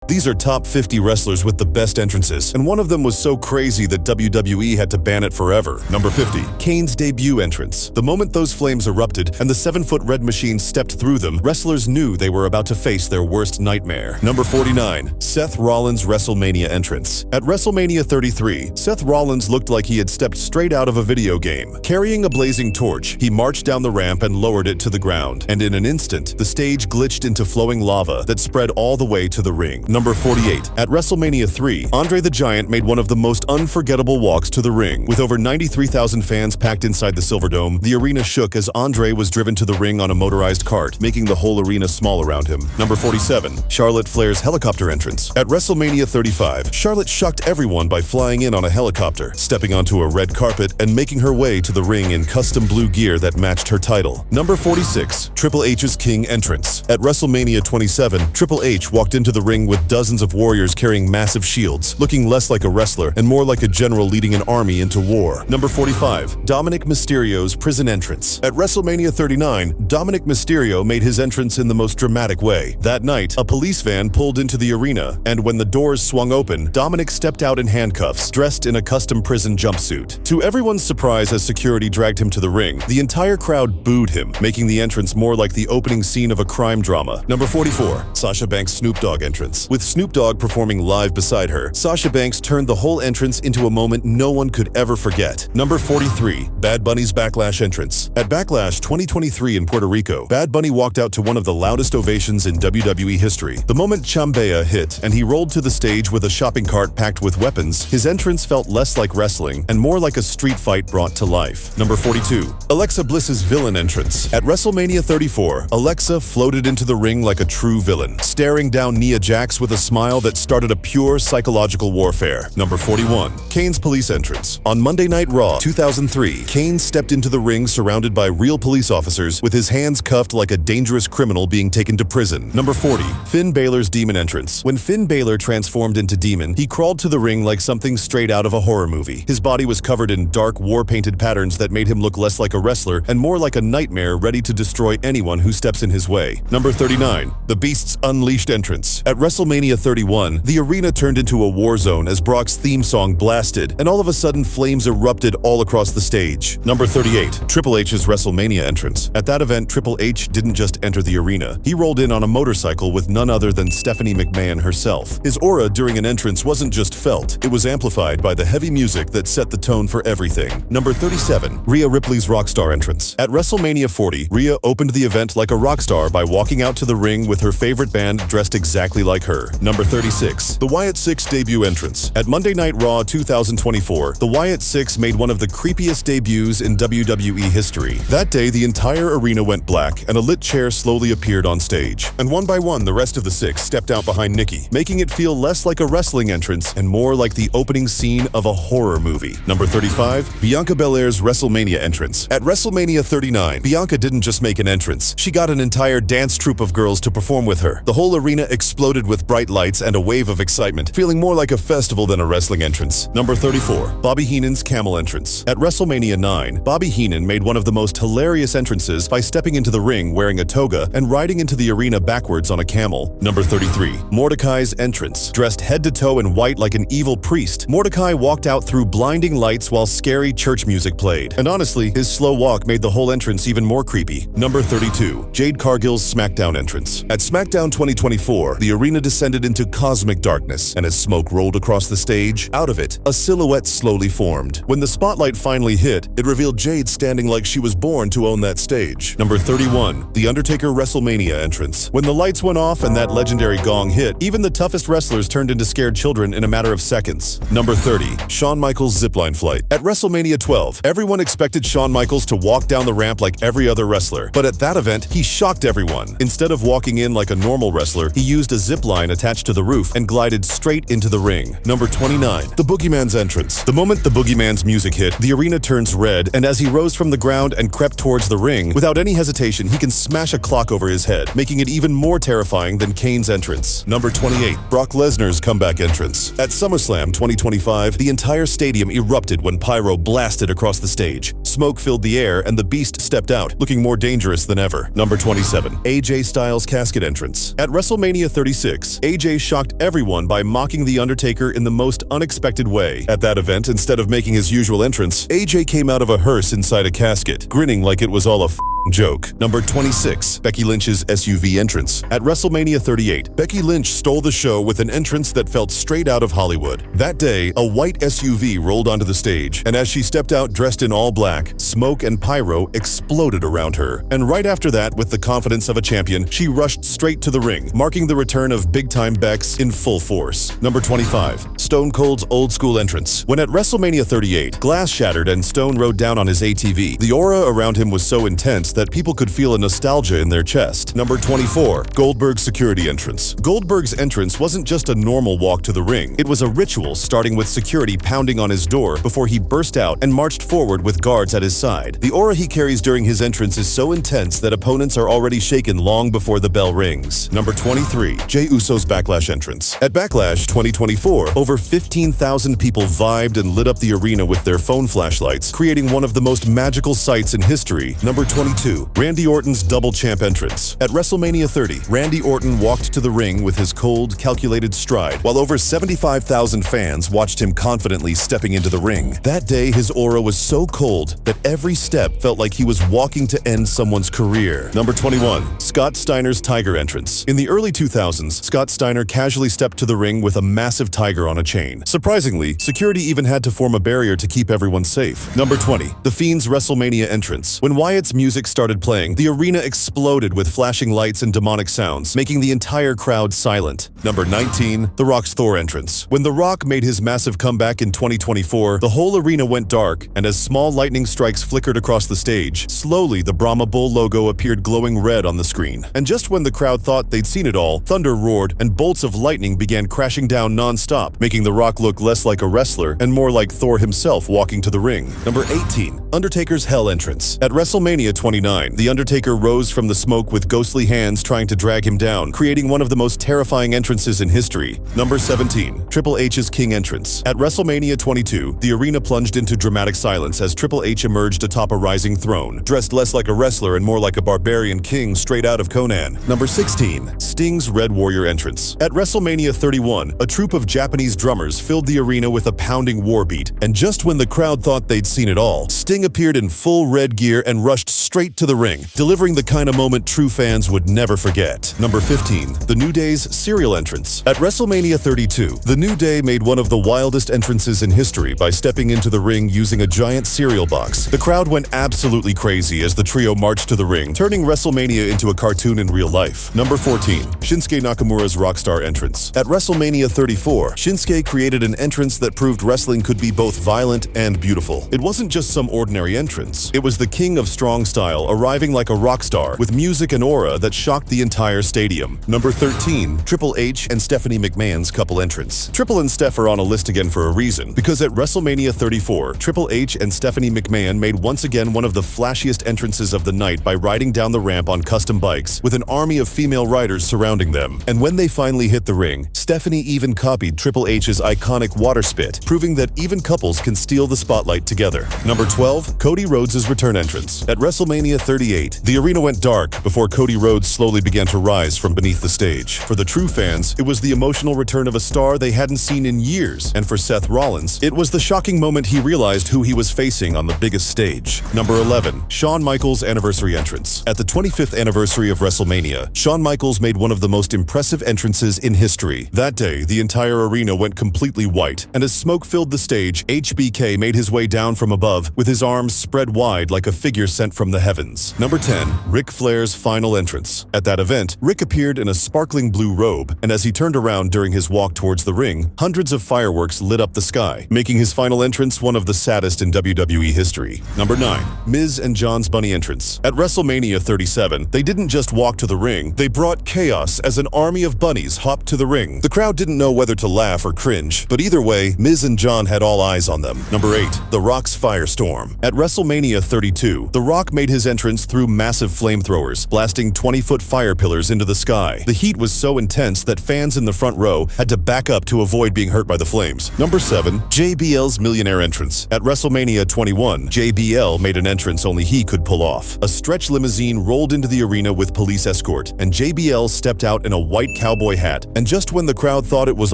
These are top 50 wrestlers with the best entrances, and one of them was so crazy that WWE had to ban it forever. Number 50. Kane's debut entrance. The moment those flames erupted and the 7-foot red machine stepped through them, wrestlers knew they were about to face their worst nightmare. Number 49. Seth Rollins' WrestleMania entrance. At WrestleMania 33, Seth Rollins looked like he had stepped straight out of a video game. Carrying a blazing torch, he marched down the ramp and lowered it to the ground, and in an instant, the stage glitched into flowing lava that spread all the way to the ring. Number 48. At WrestleMania 3, Andre the Giant made one of the most unforgettable walks to the ring. With over 93,000 fans packed inside the Silverdome, the arena shook as Andre was driven to the ring on a motorized cart, making the whole arena small around him. Number 47. Charlotte Flair's helicopter entrance. At WrestleMania 35, Charlotte shocked everyone by flying in on a helicopter, stepping onto a red carpet, and making her way to the ring in custom blue gear that matched her title. Number 46. Triple H's King entrance. At WrestleMania 27, Triple H walked into the ring with dozens of warriors carrying massive shields, looking less like a wrestler and more like a general leading an army into war. Number 45. Dominic Mysterio's prison entrance. At WrestleMania 39, Dominic Mysterio made his entrance in the most dramatic way. That night, a police van pulled into the arena, and when the doors swung open, Dominic stepped out in handcuffs, dressed in a custom prison jumpsuit. To everyone's surprise as security dragged him to the ring, the entire crowd booed him, making the entrance more like the opening scene of a crime drama. Number 44. Sasha Banks' Snoop Dogg entrance. With Snoop Dogg performing live beside her, Sasha Banks turned the whole entrance into a moment no one could ever forget. Number 43. Bad Bunny's Backlash entrance. At Backlash 2023 in Puerto Rico, Bad Bunny walked out to one of the loudest ovations in WWE history. The moment Chambea hit and he rolled to the stage with a shopping cart packed with weapons, his entrance felt less like wrestling and more like a street fight brought to life. Number 42. Alexa Bliss's villain entrance. At WrestleMania 34, Alexa floated into the ring like a true villain, staring down Nia Jax with a smile that started a pure psychological warfare. Number 41. Kane's police entrance. On Monday Night Raw 2003, Kane stepped into the ring surrounded by real police officers with his hands cuffed like a dangerous criminal being taken to prison. Number 40. Finn Balor's demon entrance. When Finn Balor transformed into demon, he crawled to the ring like something straight out of a horror movie. His body was covered in dark, war-painted patterns that made him look less like a wrestler and more like a nightmare ready to destroy anyone who steps in his way. Number 39. The Beast's Unleashed entrance. At WrestleMania 31, the arena turned into a war zone as Brock's theme song blasted, and all of a sudden flames erupted all across the stage. Number 38. Triple H's WrestleMania entrance. At that event, Triple H didn't just enter the arena. He rolled in on a motorcycle with none other than Stephanie McMahon herself. His aura during an entrance wasn't just felt, it was amplified by the heavy music that set the tone for everything. Number 37. Rhea Ripley's Rockstar entrance. At WrestleMania 40, Rhea opened the event like a rock star by walking out to the ring with her favorite band dressed exactly like her. Number 36. The Wyatt Six debut entrance. At Monday Night Raw 2024, the Wyatt Six made one of the creepiest debuts in WWE history. That day, the entire arena went black, and a lit chair slowly appeared on stage. And one by one, the rest of the Six stepped out behind Nikki, making it feel less like a wrestling entrance and more like the opening scene of a horror movie. Number 35. Bianca Belair's WrestleMania entrance. At WrestleMania 39, Bianca didn't just make an entrance. She got an entire dance troupe of girls to perform with her. The whole arena exploded with bright lights and a wave of excitement, feeling more like a festival than a wrestling entrance. Number 34. Bobby Heenan's camel entrance. At WrestleMania 9, Bobby Heenan made one of the most hilarious entrances by stepping into the ring wearing a toga and riding into the arena backwards on a camel. Number 33. Mordecai's entrance. Dressed head to toe in white like an evil priest, Mordecai walked out through blinding lights while scary church music played. And honestly, his slow walk made the whole entrance even more creepy. Number 32. Jade Cargill's SmackDown entrance. At SmackDown 2024, the arena descended into cosmic darkness, and as smoke rolled across the stage, out of it, a silhouette slowly formed. When the spotlight finally hit, it revealed Jade standing like she was born to own that stage. Number 31. The Undertaker WrestleMania entrance. When the lights went off and that legendary gong hit, even the toughest wrestlers turned into scared children in a matter of seconds. Number 30. Shawn Michaels' zipline flight. At WrestleMania 12, everyone expected Shawn Michaels to walk down the ramp like every other wrestler, but at that event, he shocked everyone. Instead of walking in like a normal wrestler, he used a zipline attached to the roof and glided straight into the ring. Number 29. The Boogeyman's entrance. The moment the Boogeyman's music hit, the arena turns red, and as he rose from the ground and crept towards the ring, without any hesitation, he can smash a clock over his head, making it even more terrifying than Kane's entrance. Number 28. Brock Lesnar's comeback entrance. At SummerSlam 2025, the entire stadium erupted when pyro blasted across the stage. smoke filled the air and the Beast stepped out, looking more dangerous than ever. Number 27. AJ Styles casket entrance. At WrestleMania 36, AJ shocked everyone by mocking The Undertaker in the most unexpected way. At that event, instead of making his usual entrance, AJ came out of a hearse inside a casket, grinning like it was all a joke. Number 26. Becky Lynch's SUV entrance. At WrestleMania 38, Becky Lynch stole the show with an entrance that felt straight out of Hollywood. That day, a white SUV rolled onto the stage, and as she stepped out dressed in all black, smoke and pyro exploded around her. And right after that, with the confidence of a champion, she rushed straight to the ring, marking the return of big-time Bex in full force. Number 25. Stone Cold's old school entrance. When at WrestleMania 38, glass shattered and Stone rode down on his ATV, the aura around him was so intense that people could feel a nostalgia in their chest. Number 24. Goldberg's security entrance. Goldberg's entrance wasn't just a normal walk to the ring. It was a ritual, starting with security pounding on his door before he burst out and marched forward with guards at his side. The aura he carries during his entrance is so intense that opponents are already shaken long before the bell rings. Number 23. Jey Uso's Backlash entrance. At Backlash 2024, over 15,000 people vibed and lit up the arena with their phone flashlights, creating one of the most magical sights in history. Number 22. Randy Orton's double champ entrance. At WrestleMania 30, Randy Orton walked to the ring with his cold, calculated stride, while over 75,000 fans watched him confidently stepping into the ring. That day, his aura was so cold that every step felt like he was walking to end someone's career. Number 21. Scott Steiner's Tiger entrance. In the early 2000s, Scott Steiner casually stepped to the ring with a massive tiger on a chain. Surprisingly, security even had to form a barrier to keep everyone safe. Number 20. The Fiend's WrestleMania entrance. When Wyatt's music started playing, the arena exploded with flashing lights and demonic sounds, making the entire crowd silent. Number 19. The Rock's Thor entrance. When The Rock made his massive comeback in 2024, the whole arena went dark, and as small lightning strikes flickered across the stage, slowly the Brahma Bull logo appeared glowing red on the screen. And just when the crowd thought they'd seen it all, thunder roared and bolts of lightning began crashing down non-stop, making The Rock look less like a wrestler and more like Thor himself walking to the ring. Number 18. Undertaker's Hell entrance. At WrestleMania 29, The Undertaker rose from the smoke with ghostly hands trying to drag him down, creating one of the most terrifying entrances in history. Number 17. Triple H's King entrance. At WrestleMania 22, the arena plunged into dramatic silence as Triple H emerged atop a rising throne, dressed less like a wrestler and more like a barbarian king straight out of Conan. Number 16. Sting's Red Warrior entrance. At WrestleMania 31, a troupe of Japanese drummers filled the arena with a pounding war beat, and just when the crowd thought they'd seen it all, Sting appeared in full red gear and rushed straight to the ring, delivering the kind of moment true fans would never forget. Number 15. The New Day's cereal entrance. At WrestleMania 32, The New Day made one of the wildest entrances in history by stepping into the ring using a giant cereal box. The crowd went absolutely crazy as the trio marched to the ring, turning WrestleMania into a cartoon in real life. Number 14. Shinsuke Nakamura's Rockstar entrance. At WrestleMania 34, Shinsuke created an entrance that proved wrestling could be both violent and beautiful. It wasn't just some ordinary entrance. It was the king of strong style arriving like a rock star with music and aura that shocked the entire stadium. Number 13. Triple H and Stephanie McMahon's couple entrance. Triple and Steph are on a list again for a reason, because at WrestleMania 34, Triple H and Stephanie McMahon made once again one of the flashiest entrances of the night by riding down the ramp on custom bikes with an army of female riders surrounding them. And when they finally hit the ring, Stephanie even copied Triple H's iconic water spit, proving that even couples can steal the spotlight together. Number 12. Cody Rhodes' return entrance. At WrestleMania 38, the arena went dark before Cody Rhodes slowly began to rise from beneath the stage. For the true fans, it was the emotional return of a star they hadn't seen in years, and for Seth Rollins, it was the shocking moment he realized who he was facing on the biggest stage. Number 11. Shawn Michaels' anniversary entrance. At the 25th anniversary of WrestleMania, Shawn Michaels made one of the most impressive entrances in history. That day, the entire arena went completely white, and as smoke filled the stage, HBK made his way down from above with his arms spread wide like a figure sent from the heavens. Number 10. Ric Flair's final entrance. At that event, Ric appeared in a sparkling blue robe, and as he turned around during his walk towards the ring, hundreds of fireworks lit up the sky, making his final entrance one of the saddest in WWE history. Number 9. Miz and John's bunny entrance. At WrestleMania 37, they didn't just walk to the ring, they brought chaos as an army of bunnies hopped to the ring. The crowd didn't know whether to laugh or cringe, but either way, Miz and John had all eyes on them. Number 8. The Rock's Firestorm. At WrestleMania 32, The Rock made his entrance through massive flamethrowers, blasting 20-foot fire pillars into the sky. The heat was so intense that fans in the front row had to back up to avoid being hurt by the flames. Number 7. JBL's Millionaire Entrance. At WrestleMania 21, JBL made an entrance only he could pull off. A stretch limousine rolled into the arena with police escort, and JBL stepped out in a white cowboy hat. And just when the crowd thought it was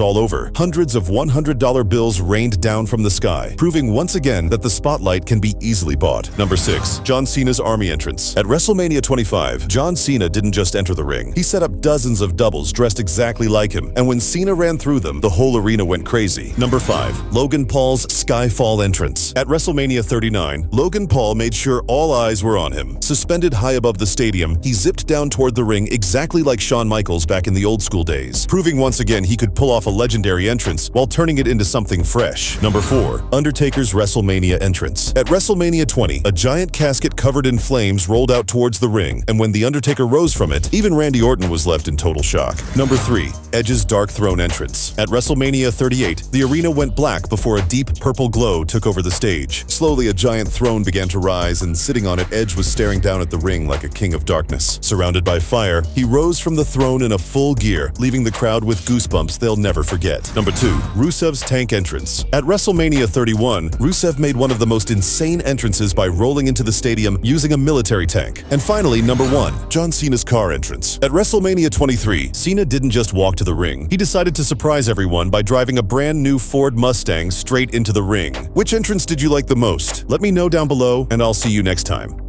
all over, hundreds of $100 bills rained down from the sky, proving once again that the spotlight can be easily bought. Number 6. John Cena's Army Entrance. At WrestleMania 25, John Cena didn't just enter the ring. He set up dozens of doubles dressed exactly like him, and when Cena ran through them, the whole arena went crazy. Number 5. Logan Paul's Skyfall Entrance. At WrestleMania 39, Logan Paul made sure all eyes were on him. Suspended high above the stadium, he zipped down toward the ring exactly like Shawn Michaels back in the old school days, proving once again he could pull off a legendary entrance while turning it into something fresh. Number 4. Undertaker's WrestleMania Entrance. At WrestleMania 20, a giant casket covered in flames rolled out towards the ring, and when The Undertaker rose from it, even Randy Orton was left in total shock. Number 3. Edge's Dark Throne Entrance. At WrestleMania 38, the arena went black before a deep purple glow took over the stage. Slowly, a giant throne began to rise, and sitting on it, Edge was staring down at the ring like a king of darkness. Surrounded by fire, he rose from the throne in a full gear, leaving the crowd with goosebumps they'll never forget. Number 2. Rusev's Tank Entrance. At WrestleMania 31, Rusev made one of the most insane entrances by rolling into the stadium using a military tank. And finally, number 1. John Cena's car entrance. At WrestleMania 23, Cena didn't just walk to the ring. He decided to surprise everyone by driving a brand new Ford Mustang straight into the ring. Which entrance did you like the most? Let me know down below, and I'll see you next time.